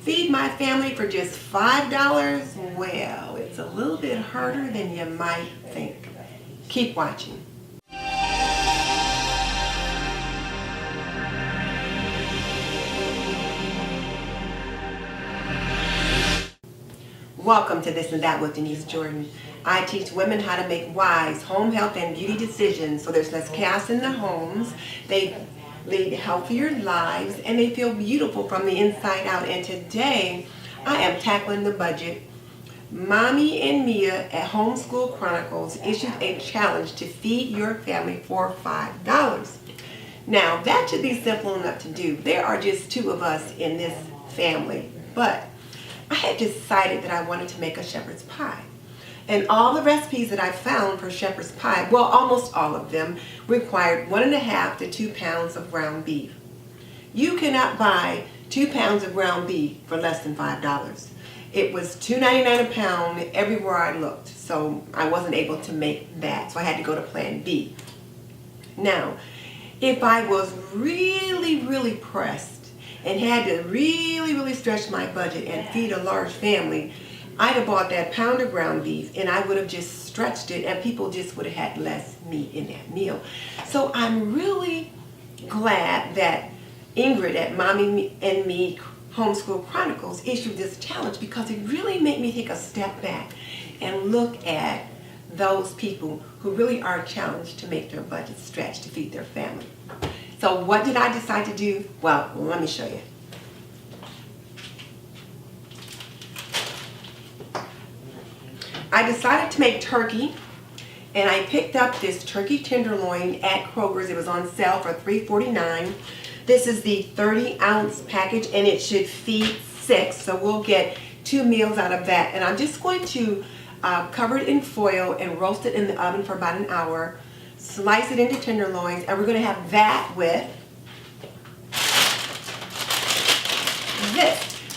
feed my family for just $5? Well, it's a little bit harder than you might think. Keep watching. Welcome to This and That with Denise Jordan. I teach women how to make wise home health and beauty decisions so there's less chaos in their homes, they lead healthier lives, and they feel beautiful from the inside out. And today, I am tackling the budget. Mommy and Mia at Homeschool Chronicles issued a challenge to feed your family for $5. Now, that should be simple enough to do. There are just two of us in this family, but I had decided that I wanted to make a shepherd's pie. And all the recipes that I found for shepherd's pie, well, almost all of them, required 1.5 to 2 pounds of ground beef. You cannot buy 2 pounds of ground beef for less than $5. It was $2.99 a pound everywhere I looked, so I wasn't able to make that, so I had to go to plan B. Now, if I was really pressed and had to really stretch my budget and feed a large family, I'd have bought that pound of ground beef and I would have just stretched it and people just would have had less meat in that meal. So I'm really glad that Ingrid at Mommy and Me Homeschool Chronicles issued this challenge, because it really made me take a step back and look at those people who really are challenged to make their budget stretch to feed their family. So what did I decide to do? Well, let me show you. I decided to make turkey, and I picked up this turkey tenderloin at Kroger's. It was on sale for $3.49. This is the 30-ounce package, and it should feed 6, so we'll get 2 meals out of that. And I'm just going to cover it in foil and roast it in the oven for about an hour. Slice it into tenderloins, and we're going to have that with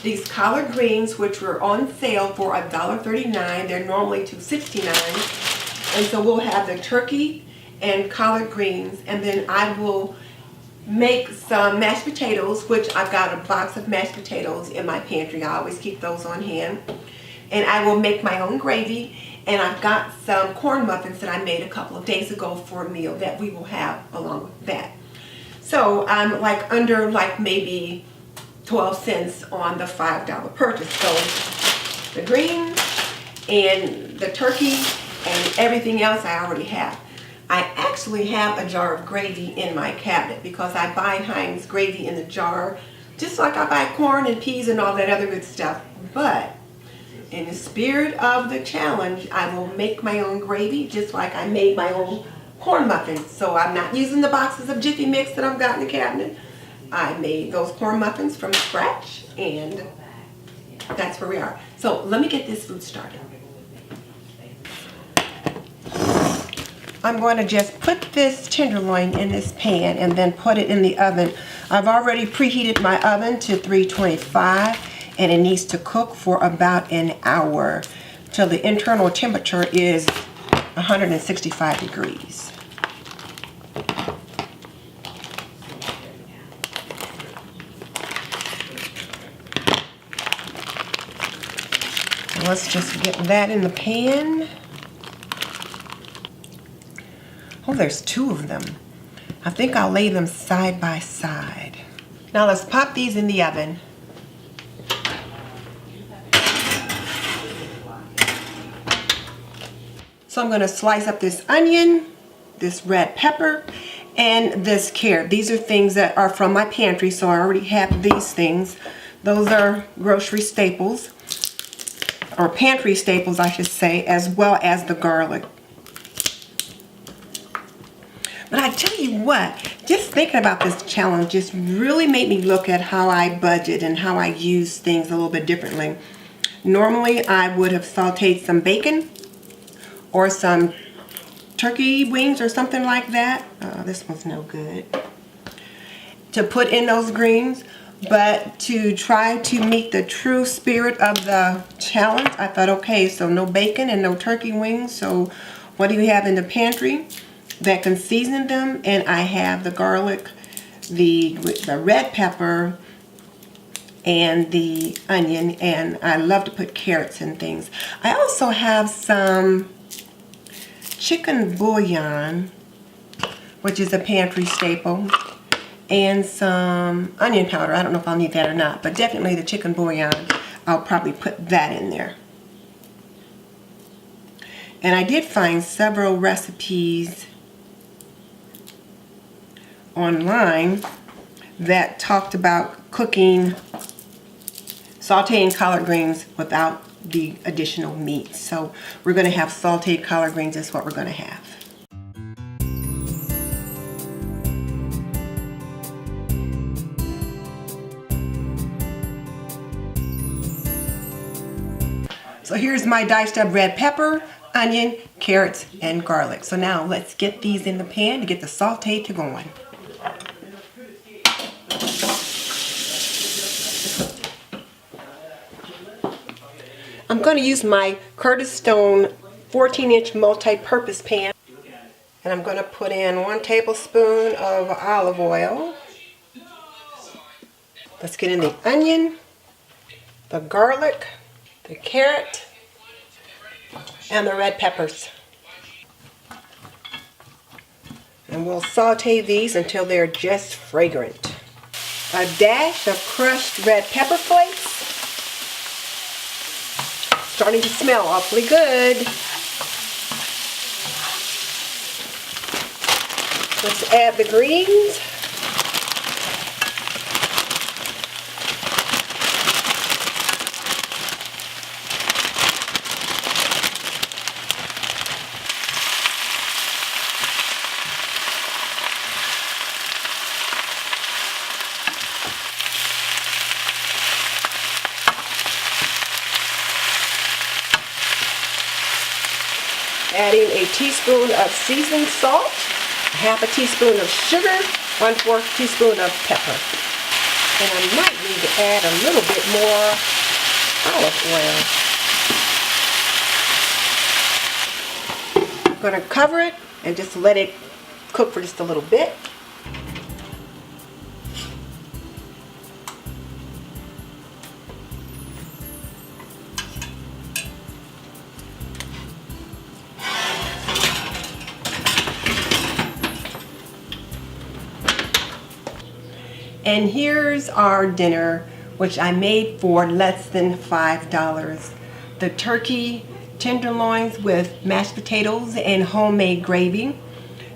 these collard greens, which were on sale for $1.39. They're normally $2.69. And so we'll have the turkey and collard greens, and then I will make some mashed potatoes, which I've got a box of mashed potatoes in my pantry. I always keep those on hand. And I will make my own gravy, and I've got some corn muffins that I made a couple of days ago for a meal that we will have along with that. So I'm under maybe 12 cents on the $5 purchase. So the greens and the turkey and everything else I already have. I actually have a jar of gravy in my cabinet because I buy Heinz gravy in the jar, just like I buy corn and peas and all that other good stuff. But in the spirit of the challenge, I will make my own gravy just like I made my own corn muffins. So I'm not using the boxes of Jiffy Mix that I've got in the cabinet. I made those corn muffins from scratch, and that's where we are. So let me get this food started. I'm going to just put this tenderloin in this pan and then put it in the oven. I've already preheated my oven to 325, and it needs to cook for about an hour till the internal temperature is 165 degrees. Let's just get that in the pan. Oh, there's 2 of them. I think I'll lay them side by side. Now let's pop these in the oven. So I'm going to slice up this onion, this red pepper, and this carrot. These are things that are from my pantry, so I already have these things. Those are grocery staples, or pantry staples I should say, as well as the garlic. But I tell you what, just thinking about this challenge just really made me look at how I budget and how I use things a little bit differently. Normally I would have sauteed some bacon or some turkey wings or something like that. This one's no good. To put in those greens. But to try to meet the true spirit of the challenge, I thought, okay, so no bacon and no turkey wings. So what do you have in the pantry that can season them? And I have the garlic, the red pepper, and the onion, and I love to put carrots and things. I also have some chicken bouillon, which is a pantry staple, and some onion powder. I don't know if I'll need that or not, but definitely the chicken bouillon, I'll probably put that in there. And I did find several recipes online that talked about cooking, sauteing collard greens without the additional meat. So we're going to have sauteed collard greens is what we're going to have. So here's my diced up red pepper, onion, carrots, and garlic. So now let's get these in the pan to get the saute to going. I'm going to use my Curtis Stone 14-inch multi-purpose pan, and I'm going to put in 1 tablespoon of olive oil. Let's get in the onion, the garlic, the carrot, and the red peppers. And we'll saute these until they're just fragrant. A dash of crushed red pepper flakes. Starting to smell awfully good. Let's add the greens. Adding a teaspoon of seasoned salt, half a teaspoon of sugar, 1/4 teaspoon of pepper. And I might need to add a little bit more olive oil. I'm going to cover it and just let it cook for just a little bit. And here's our dinner, which I made for less than $5. The turkey tenderloins with mashed potatoes and homemade gravy.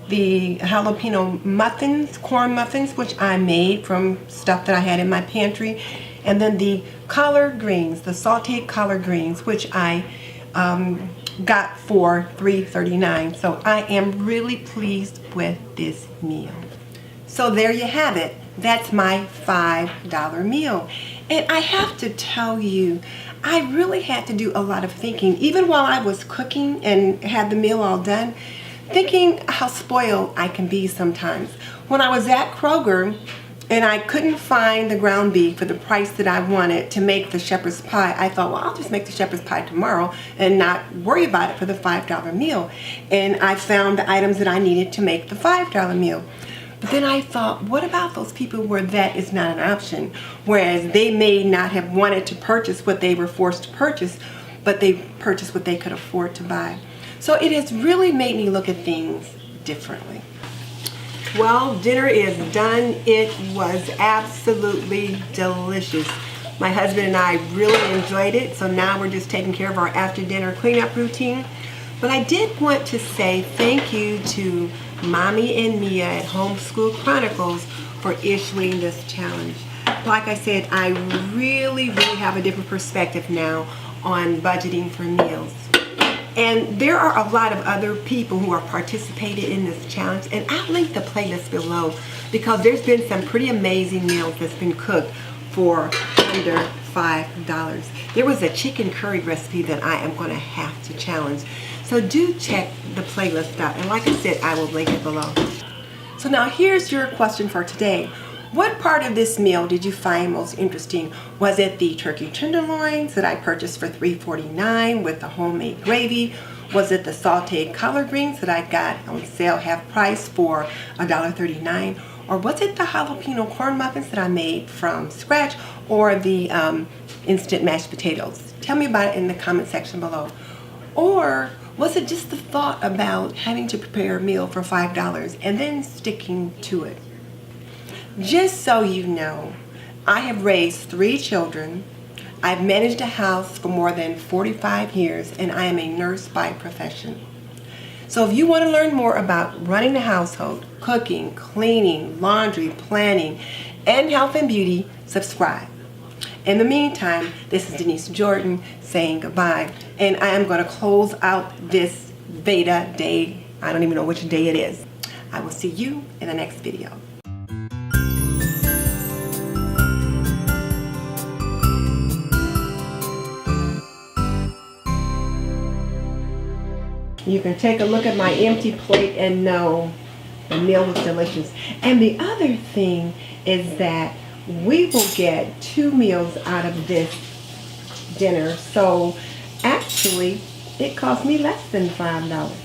The jalapeno muffins, corn muffins, which I made from stuff that I had in my pantry. And then the collard greens, the sauteed collard greens, which I got for $3.39. So I am really pleased with this meal. So there you have it. That's my $5 meal. And I have to tell you, I really had to do a lot of thinking, even while I was cooking and had the meal all done, thinking how spoiled I can be sometimes. When I was at Kroger and I couldn't find the ground beef for the price that I wanted to make the shepherd's pie, I thought, well, I'll just make the shepherd's pie tomorrow and not worry about it for the $5 meal. And I found the items that I needed to make the $5 meal. But then I thought, what about those people where that is not an option? Whereas they may not have wanted to purchase what they were forced to purchase, but they purchased what they could afford to buy. So it has really made me look at things differently. Well, dinner is done. It was absolutely delicious. My husband and I really enjoyed it, so now we're just taking care of our after dinner cleanup routine. But I did want to say thank you to Mommy and Mia at Homeschool Chronicles for issuing this challenge. Like I said, I really have a different perspective now on budgeting for meals. And there are a lot of other people who are participating in this challenge, and I'll link the playlist below because there's been some pretty amazing meals that's been cooked for under $5. There was a chicken curry recipe that I am going to have to challenge. So do check the playlist out, and like I said, I will link it below. So now here's your question for today. What part of this meal did you find most interesting? Was it the turkey tenderloins that I purchased for $3.49 with the homemade gravy? Was it the sauteed collard greens that I got on sale half price for $1.39? Or was it the jalapeno corn muffins that I made from scratch, or the instant mashed potatoes? Tell me about it in the comment section below. Or was it just the thought about having to prepare a meal for $5 and then sticking to it? Just so you know, I have raised 3 children. I've managed a house for more than 45 years, and I am a nurse by profession. So if you want to learn more about running the household, cooking, cleaning, laundry, planning, and health and beauty, subscribe. In the meantime, this is Denise Jordan saying goodbye, and I am going to close out this Veda day. I don't even know which day it is. I will see you in the next video. You can take a look at my empty plate and know the meal was delicious. And the other thing is that we will get 2 meals out of this dinner. So actually, it cost me less than $5.